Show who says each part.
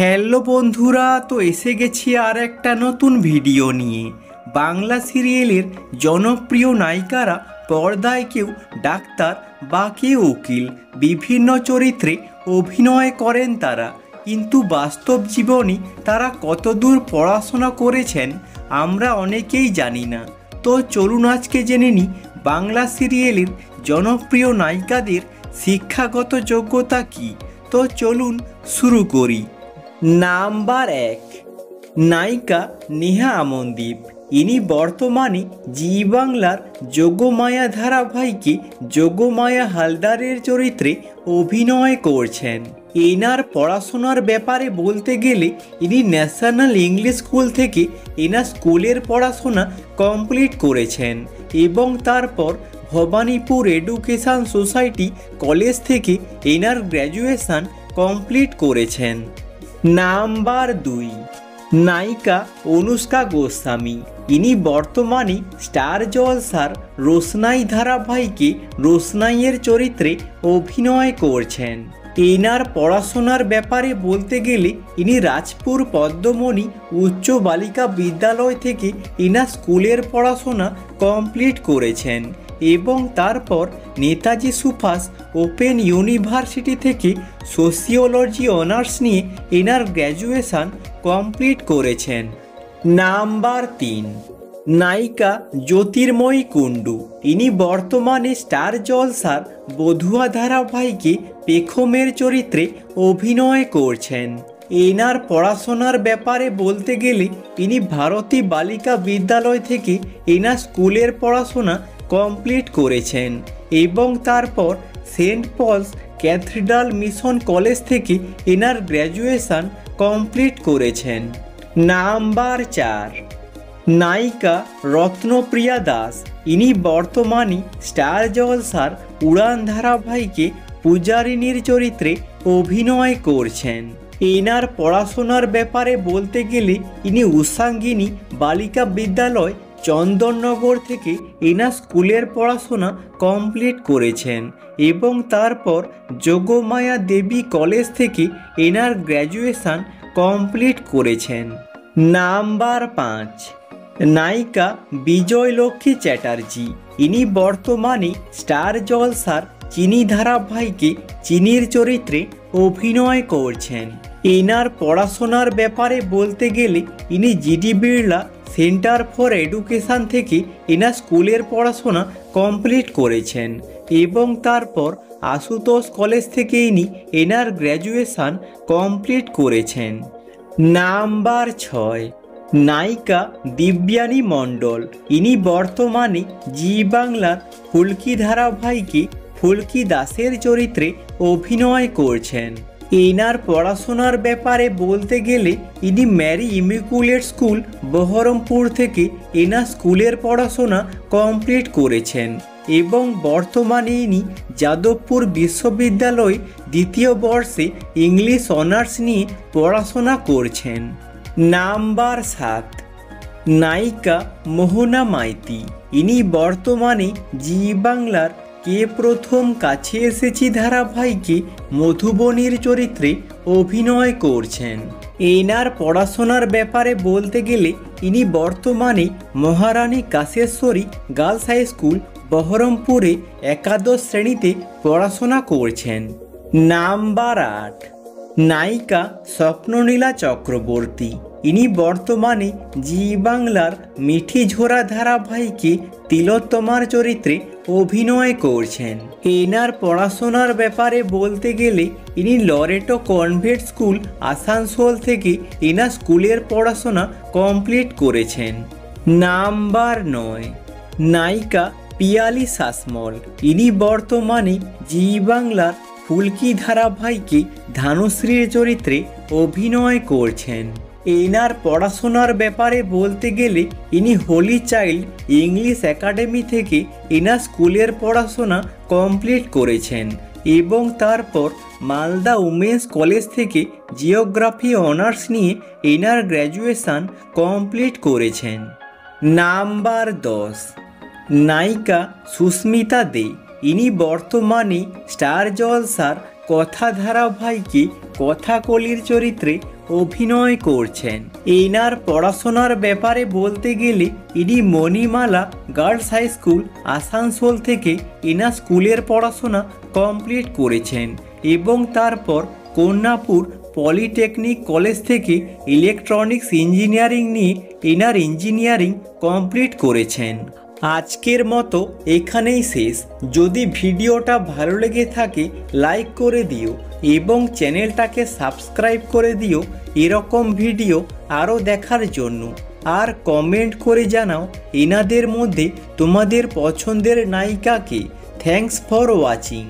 Speaker 1: Hello বন্ধুরা, তো এসে গেছি আর একটা নতুন ভিডিও নিয়ে। বাংলা সিরিয়ালের জনপ্রিয় নায়িকারা পর্দায় কেউ ডাক্তার বা কেউ উকিল, বিভিন্ন চরিত্রে অভিনয় করেন তারা, কিন্তু বাস্তব জীবনে তারা কতদূর পড়াশোনা করেছেন আমরা অনেকেই জানি না। তো চলুন আজকে জেনে নিই বাংলা সিরিয়ালের জনপ্রিয় নায়িকাদের শিক্ষাগত যোগ্যতা কী। তো চলুন শুরু করি। নাম্বার 1, নায়িকা নেহা আমনদীপ। ইনি বর্তমানে জি বাংলার যোগমায়া ধারাবাহিকে যোগমায়া হালদারের চরিত্রে অভিনয় করছেন। এনার পড়াশোনার ব্যাপারে বলতে গেলে ইনি ন্যাশনাল ইংলিশ স্কুল থেকে এনার স্কুলের পড়াশোনা কমপ্লিট করেছেন এবং তারপর ভবানীপুর এডুকেশন সোসাইটি কলেজ থেকে এনার গ্র্যাজুয়েশন কমপ্লিট করেছেন। নাম্বার 2, নায়িকা অনুষ্কা গোস্বামী। ইনি বর্তমানে স্টার জলসার রোশনাই ধারাবাহিকে রোশনাইয়ের চরিত্রে অভিনয় করছেন। এনার পড়াশোনার ব্যাপারে বলতে গেলে ইনি রাজপুর পদ্মমণি উচ্চ বালিকা বিদ্যালয় থেকে এনার স্কুলের পড়াশোনা কমপ্লিট করেছেন এবং তারপর নেতাজি সুভাষ ওপেন ইউনিভার্সিটি থেকে সোশিওলজি অনার্স নিয়ে এনার গ্র্যাজুয়েশন কমপ্লিট করেছেন। নাম্বার 3, নায়িকা জ্যোতির্ময়ী কুণ্ডু। ইনি বর্তমানে স্টার জলসার বধুয়া ধারাবাহিকে পেখমের চরিত্রে অভিনয় করছেন। এনার পড়াশোনার ব্যাপারে বলতে গেলে ইনি ভারতী বালিকা বিদ্যালয় থেকে এনার স্কুলের পড়াশোনা কমপ্লিট করেছেন এবং তারপর Saint Paul's Cathedral Mission College থেকে এনার গ্র্যাজুয়েশন কমপ্লিট করেছেন। নাম্বার 4, নায়িকা রত্নপ্রিয়া দাস। ইনি বর্তমানে স্টার জলসার উড়ান ধারাবাহিকে পূজারিনীর চরিত্রে অভিনয় করছেন। এনার পড়াশোনার ব্যাপারে বলতে গেলে ইনি উষাঙ্গিনী বালিকা বিদ্যালয় চন্দননগর থেকে এনার স্কুলের পড়াশোনা কমপ্লিট করেছেন এবং তারপর যোগমায়া দেবী কলেজ থেকে এনার গ্র্যাজুয়েশন কমপ্লিট করেছেন। নাম্বার 5, নায়িকা বিজয়লক্ষ্মী চ্যাটার্জি। ইনি বর্তমানে স্টার জলসার চিনি ধারাবাহিকে চিনির চরিত্রে অভিনয় করছেন। এনার পড়াশোনার ব্যাপারে বলতে গেলে ইনি GD Birla centre for education থেকে এনার স্কুলের পড়াশোনা কমপ্লিট করেছেন এবং তারপর আশুতোষ কলেজ থেকে ইনি এনার গ্র্যাজুয়েশন কমপ্লিট করেছেন। নাম্বার 6, নায়িকা দিব্যানী মণ্ডল। ইনি বর্তমানে জি বাংলার ফুলকি ধারাবাহিকে ফুলকি দাসের চরিত্রে অভিনয় করছেন। এনার পড়াশোনার ব্যাপারে বলতে গেলে ইনি ম্যারি ইমিকুলেট স্কুল বহরমপুর থেকে এনার স্কুলের পড়াশোনা কমপ্লিট করেছেন এবং বর্তমানে ইনি যাদবপুর বিশ্ববিদ্যালয়ে দ্বিতীয় বর্ষে ইংলিশ অনার্স নিয়ে পড়াশোনা করছেন। নাম্বার 7, নায়িকা মোহনা মাইতি। ইনি বর্তমানে জি বাংলার কে প্রথম কাছে এসেছি ধারাবাহিকে মধুবনীর চরিত্রে অভিনয় করছেন। এনার পড়াশোনার ব্যাপারে বলতে গেলে ইনি বর্তমানে মহারানী কাশেশ্বরী গার্লস হাই স্কুল বহরমপুরে একাদশ শ্রেণীতে পড়াশোনা করছেন। নাম্বার 8, নায়িকা স্বপ্ননীলা চক্রবর্তী। ইনি বর্তমানে জি বাংলার মিঠি ঝোরা ধারাবাহিকে তিলোত্তমার চরিত্রে অভিনয় করছেন। এনার পড়াশোনার ব্যাপারে বলতে গেলে ইনি লরেটো কনভেন্ট স্কুল আসানসোল থেকে এনার স্কুলের পড়াশোনা কমপ্লিট করেছেন। নাম্বার 9, নায়িকা পিয়ালি শাসমল। ইনি বর্তমানে জি বাংলার ফুলকি ধারাবাহিকে ধানুশ্রীর চরিত্রে অভিনয় করছেন। এনার পড়াশোনার ব্যাপারে বলতে গেলে ইনি হোলি চাইল্ড ইংলিশ একাডেমি থেকে এনার স্কুলের পড়াশোনা কমপ্লিট করেছেন এবং তারপর মালদা উমেন্স কলেজ থেকে জিওগ্রাফি অনার্স নিয়ে এনার গ্র্যাজুয়েশন কমপ্লিট করেছেন। নাম্বার 10, নায়িকা সুস্মিতা দে। ইনি বর্তমানে স্টার জলসার কথা ধারাবাহিকে কথাকলির চরিত্রে অভিনয় করছেন। এনার পড়াশোনার ব্যাপারে বলতে গেলে ইনি Manimala Girls High School Asansol থেকে এনার স্কুলের পড়াশোনা কমপ্লিট করেছেন এবং তারপর কন্যাপুর পলিটেকনিক কলেজ থেকে ইলেকট্রনিক্স ইঞ্জিনিয়ারিং নিয়ে এনার ইঞ্জিনিয়ারিং কমপ্লিট করেছেন। আজকের মতো এখানেই শেষ। যদি ভিডিওটা ভালো লেগে থাকে লাইক করে দিও এবং চ্যানেলটাকে সাবস্ক্রাইব করে দিও এরকম ভিডিও আরও দেখার জন্য। আর কমেন্ট করে জানাও এনাদের মধ্যে তোমাদের পছন্দের নায়িকাকে। Thanks for watching.